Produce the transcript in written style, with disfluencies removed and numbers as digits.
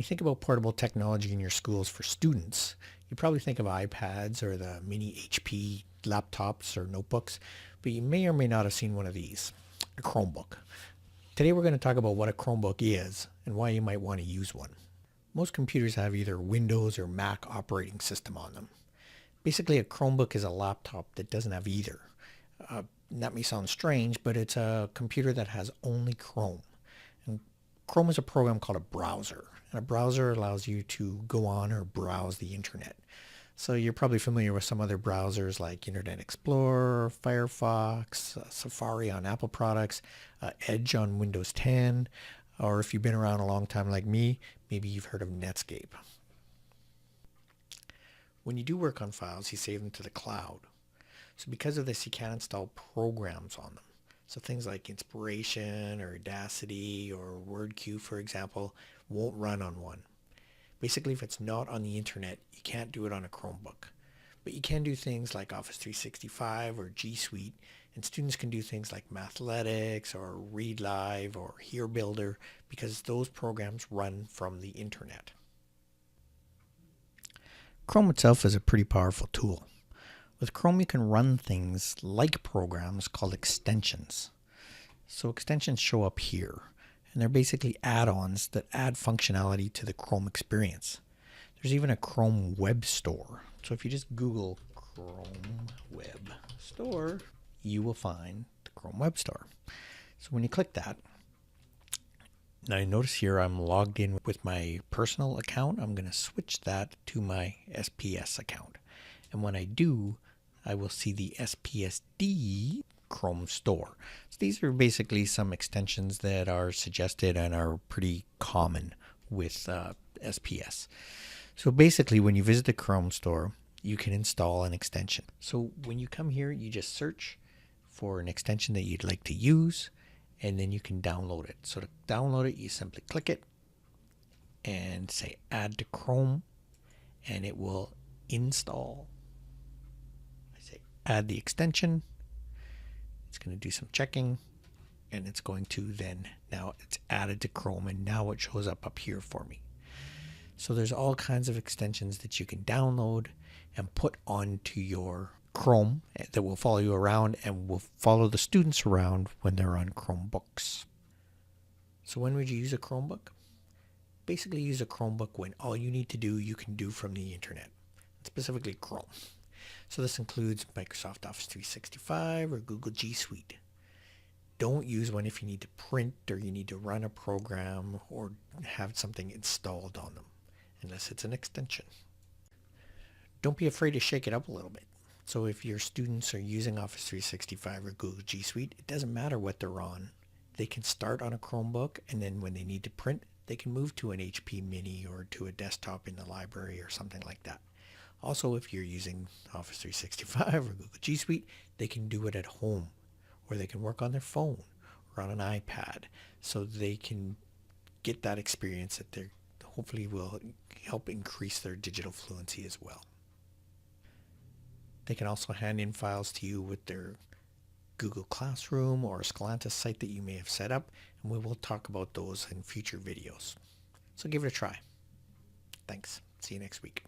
you think about portable technology in your schools for students, you probably think of iPads or the mini HP laptops or notebooks, but you may or may not have seen one of these, a Chromebook. Today we're going to talk about what a Chromebook is and why you might want to use one. Most computers have either Windows or Mac operating system on them. Basically, a Chromebook is a laptop that doesn't have either. That may sound strange, but it's a computer that has only Chrome. And Chrome is a program called a browser. And a browser allows you to go on or browse the internet. So you're probably familiar with some other browsers like Internet Explorer, Firefox, Safari on Apple products, Edge on Windows 10, or if you've been around a long time like me, maybe you've heard of Netscape. When you do work on files, you save them to the cloud. So because of this, you can't install programs on them. So things like Inspiration or Audacity or WordQ, for example, won't run on one. Basically, if it's not on the internet, you can't do it on a Chromebook. But you can do things like Office 365 or G Suite, and students can do things like Mathletics or Read Live or Here Builder because those programs run from the internet. Chrome itself is a pretty powerful tool. With Chrome, you can run things like programs called extensions. So extensions show up here, and they're basically add-ons that add functionality to the Chrome experience. There's even a Chrome Web Store. So if you just Google Chrome Web Store, you will find the Chrome Web Store. So when you click that, now you notice here I'm logged in with my personal account. I'm going to switch that to my SPS account. And when I do, I will see the SPSD Chrome Store. So these are basically some extensions that are suggested and are pretty common with SPS. So basically, when you visit the Chrome Store, you can install an extension. So when you come here, you just search for an extension that you'd like to use, and then you can download it. So to download it, you simply click it and say Add to Chrome, and it will install. I say Add the extension. It's going to do some checking, and it's going to then, now it's added to Chrome, and now it shows up here for me. So there's all kinds of extensions that you can download and put onto your Chrome that will follow you around and will follow the students around when they're on Chromebooks. So when would you use a Chromebook? Basically use a Chromebook when all you need to do you can do from the internet, specifically Chrome. So this includes Microsoft Office 365 or Google G Suite. Don't use one if you need to print or you need to run a program or have something installed on them, unless it's an extension. Don't be afraid to shake it up a little bit. So if your students are using Office 365 or Google G Suite, it doesn't matter what they're on. They can start on a Chromebook, and then when they need to print, they can move to an HP Mini or to a desktop in the library or something like that. Also, if you're using Office 365 or Google G Suite, they can do it at home, or they can work on their phone or on an iPad, so they can get that experience that they hopefully will help increase their digital fluency as well. They can also hand in files to you with their Google Classroom or Scholantis site that you may have set up, and we will talk about those in future videos. So give it a try. Thanks. See you next week.